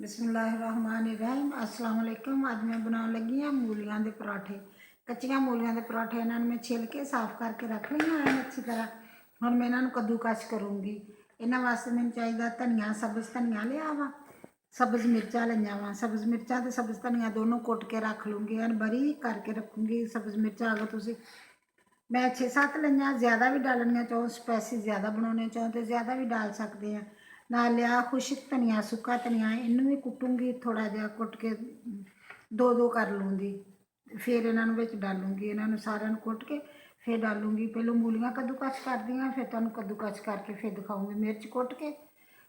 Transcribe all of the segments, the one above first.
बिस्मिल्लाहिर्रहमानिर्रहीम अस्सलाम वालेकुम। अज मैं बनाने लगी हाँ मूलियां के पराठे। कच्चियां मूलियां के पराठे इन्होंने मैं छिल के साफ करके रख ली हैं अच्छी तरह। हुण मैं इन्हों कद्दूकस करूँगी। इन्होंने वास्ते मैंने चाहिए धनिया, सब्ज़ धनिया लिया वा, सब्ज़ मिर्चा लिया वा। सब्ज़ मिर्चा तो सब्ज़ धनिया दोनों कुट के रख लूँगी, एन बरी करके रखूँगी। सब्ज़ मिर्चा अगर तुम मैं 6-7 लिया, ज़्यादा भी डालनिया चाहो, स्पाइसी ज़्यादा बनाने चाहो तो ज़्यादा भी डाल सकते हैं। ना लिया खुश्क धनिया, सुक्का धनिया, इनू भी कुटूँगी थोड़ा जहा कुट के दो कर लूँगी। फिर इन्हों डालूँगी, इन्हों सारे कुट के फिर डालूँगी। पहले मूलियां कद्दूकस कर दी, फिर तुम कद्दूकस करके फिर दिखाऊँगी। मिर्च कुट के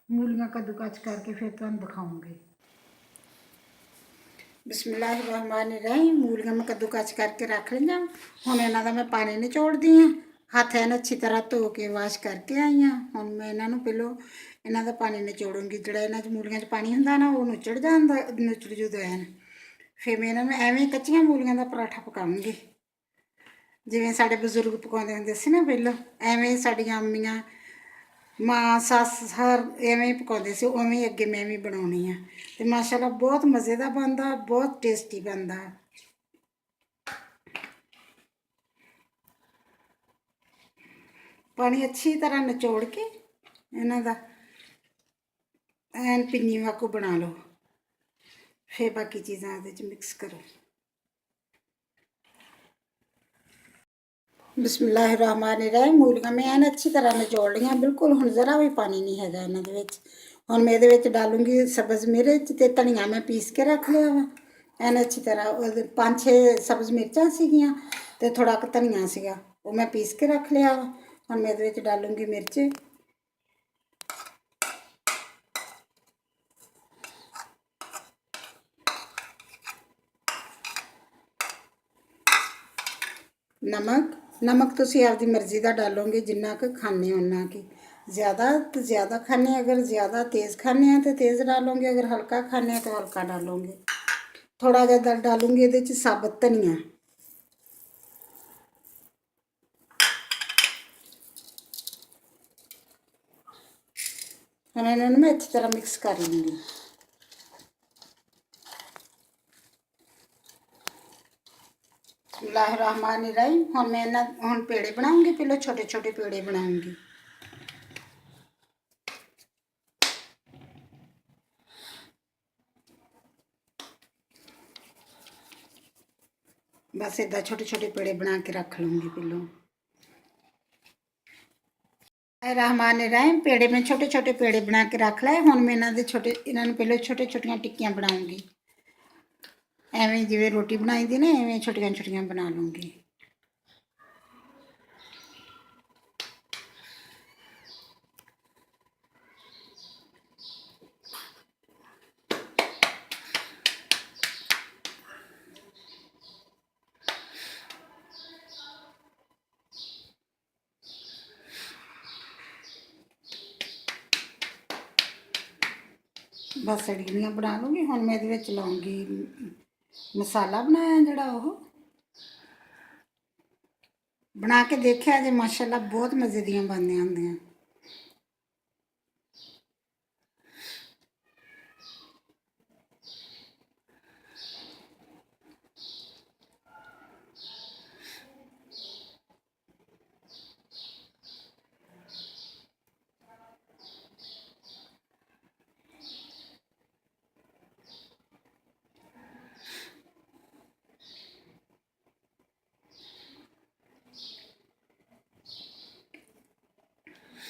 मूलियां कद्दूकस करके फिर तुम दिखाऊँगी। बिस्मिल्लाहिर्रहमानिर्रहीम। मूलियां मैं कद्दूकस करके रख लिया। हुण इन्हां दा मैं पानी निचोड़ दी हाँ। हत्थ इन्हें अच्छी तरह धो के वाश करके आई हाँ। हुण मैं इन्हों पहलों इन्हां दा पानी निचोड़ूंगी। जिहड़ा इन्हां च मूलियां च पानी हुंदा ना वो नुचड़ जांदा, नुचड़ जूदा है। फिर मैं इन्हां नूं एवें कच्चियां मूलियां दा पराठा पकाऊंगी, जिवें साडे बजुर्ग पकाउंदे हुंदे सी ना पहलों, एवें साडियां अम्मियां माँ सस हर एवें पकाउंदे सी, उवें अगे मैं भी बनाउणी आ। ते माशाअल्लाह बहुत मज़े दा बनदा, बहुत टेस्टी बनदा। पानी अच्छी तरह निचोड़ के इन्हां दा एन पिन्नी वाकू बना लो। फिर बाकी चीज़ां इहदे च मिक्स करो। बिस्मिल्लाहिर्रहमानिर्रहीम। मूलियां मैं एन अच्छी तरह निचोड़ लियां बिल्कुल। हुण जरा भी पानी नहीं हैगा इन्हां दे विच। हुण मैं इहदे विच डालूंगी सब्ज़ मिर्च ते धनिया मैं पीस के रख लिया वा एन अच्छी तरह। 5-6 सब्ज़ मिर्चां सीगियां ते थोड़ा क धनिया सीगा, वो मैं पीस के रख लिया वा। हुण मैं इहदे विच डालूंगी मिर्च, नमक तुसीं आपदी मर्ज़ी दा डालोगे, जिन्ना क खाने उन्ना की। ज़्यादा तो ज़्यादा खाने, अगर ज़्यादा तेज़ खाने तो तेज़ डालोगे, अगर हल्का खाने तो हल्का डालोगे। थोड़ा जिहा डालूंगी इहदे च साबुत धनिया। हुण इन्हां नूं मैं अच्छी तरह मिक्स कर लूँगी। बिस्मिल्लाहिर्रहमानिर्रहीम। हुण मैं हुण पेड़े बनाऊँगी, पहले छोटे छोटे पेड़े बनाऊँगी। बस इदा छोटे छोटे पेड़े बना के रख लूँगी पहलों। रहमानिर्रहीम। पेड़े में छोटे छोटे पेड़े बना के रख लाए। हुण मैं इन्हों पहले छोटे छोटियां टिक्कियां बनाऊँगी। एवें जिवें रोटी बनाई दी ना, एवें छोटियां छोटियां बना लूँगी। बस इडलियां बना लूँगी। हुण मैं इहदे विच लाऊँगी मसाला बनाया जिहड़ा ओह बना के देखिया जे, माशाअल्लाह बहुत मज़े दियां बनदियां हुंदियां।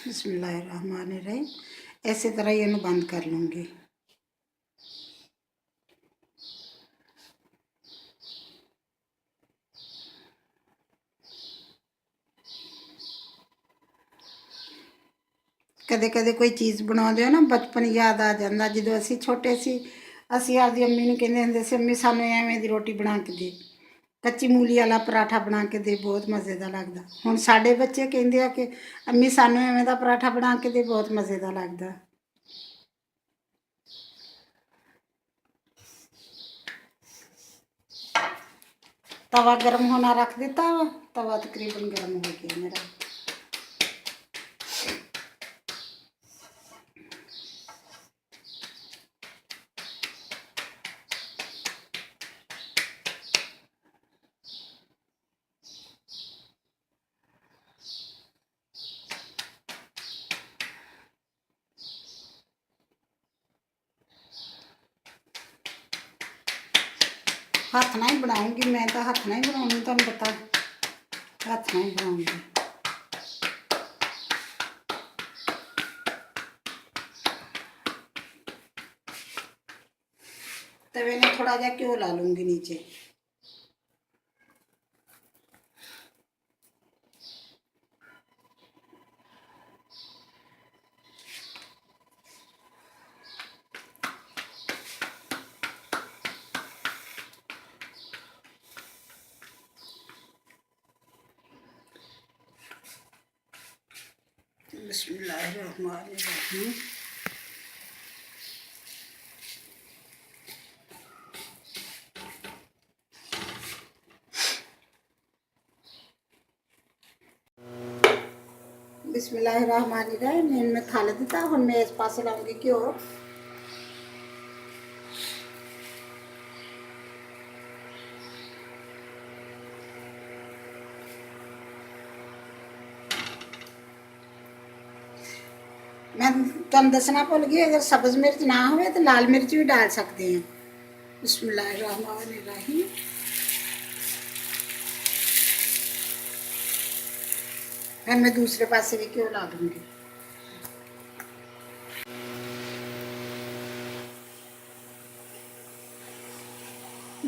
बिस्मिल्लाहिर्रहमानिर्रहीम। इसी तरह ही इन्हूं बंद कर लूँगी। कदे कदे कोई चीज़ बनाते हो ना, बचपन याद आ जाता। जो असी छोटे सी, असी आपकी अम्मी नूं कहंदे हुंदे सी, अम्मी सानूं एवें दी रोटी बना के दे, कच्ची मूली वाला पराठा बना के दे, बहुत मज़े का लगता। हुण साडे बच्चे कहंदे आ कि अम्मी सानूं एवें दा पराठा बना के दे, बहुत मज़े का लगता। तवा गर्म होना रख दिता वा, तवा तकरीबन गर्म हो गया मेरा। ਹੱਥ ਨਾਲ ਹੀ ਬਣਾਉਂਗੀ ਮੈਂ ਤਾਂ, ਹੱਥ ਨਾਲ ਹੀ ਬਣਾਉਣੀ, ਤੁਹਾਨੂੰ ਪਤਾ ਹੱਥ ਨਾਲ ਹੀ ਬਣਾਉਂਗੀ। तवे में थोड़ा जा घ्यो ला लूँगी नीचे। बिस्मिल्लाहिर्रहमानिर्रहीम। बिस्मिल्लाहिर्रहमानिर्रहीम। इनमें खा लेता हूँ। मैं इस पास लाऊंगी घ्यो। मैं तुम दसना भुल गई, अगर सब्ज मिर्च ना हो तो लाल मिर्च भी डाल सकते हैं। बिस्मिल्लाहिर्रहमानिर्रहीम। फिर मैं दूसरे पास से भी घ्यो ला दूंगी।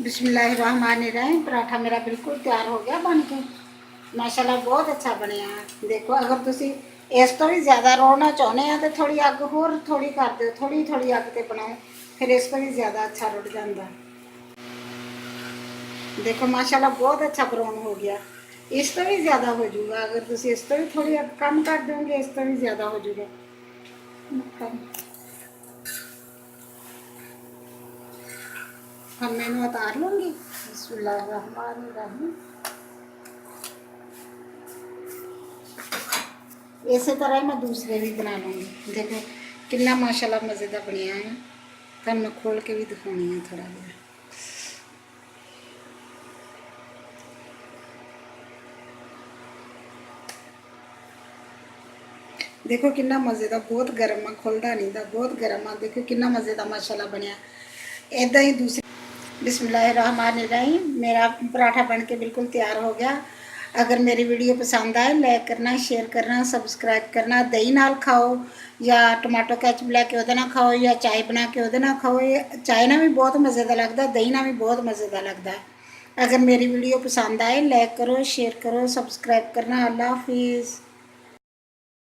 बिस्मिल्लाहिर्रहमानिर्रहीम। पराठा मेरा बिल्कुल तैयार हो गया बन के, माशाल्लाह बहुत अच्छा बनया। देखो, अगर तुसी इस तो भी ज़्यादा रोना चाहते हैं तो थोड़ी अग होर थोड़ी कर दो, थोड़ी थोड़ी अग ते बनाओ, फिर इस तो भी ज़्यादा अच्छा रुड़ जाता। देखो माशाल्लाह बहुत अच्छा ब्राउन हो गया। इस तो भी ज़्यादा हो जाएगा, अगर तुसी इस तो भी थोड़ी अग कम कर दोगे, इस तो भी ज़्यादा हो जाएगा। हम मैंने उतार लूँगी। बिस्मिल्लाहिर्रहमानिर्रहीम। इसी तरह मैं दूसरे भी बना लूँगी। देखो कितना माशाल्लाह मज़ेदार बनया है। तो मैं खोल के भी दिखानी है थोड़ा जहा। देखो कितना मज़ेदार, बहुत गर्म है, खुलता नहीं था, बहुत गर्म है। देखो कितना मज़ेदार माशाल्लाह बनया। इदा ही दूसरी। बिस्मिल्लाहिर्रहमानिर्रहीम। मेरा पराठा बन के बिल्कुल तैयार हो गया। अगर मेरी वीडियो पसंद आए, लाइक करना, शेयर करना, सबसक्राइब करना। दही नाल खाओ या टमाटो कैचअप लैके ਉਹਦੇ ਨਾਲ खाओ, या चाय बना के ਉਹਦੇ ਨਾਲ खाओ। चाय ना भी बहुत मज़ेदार लगता, दही ना भी बहुत मज़ेदार लगता है। अगर मेरी वीडियो पसंद आए, लाइक करो, शेयर करो, सबसक्राइब करना। अल्लाह हाफिज़।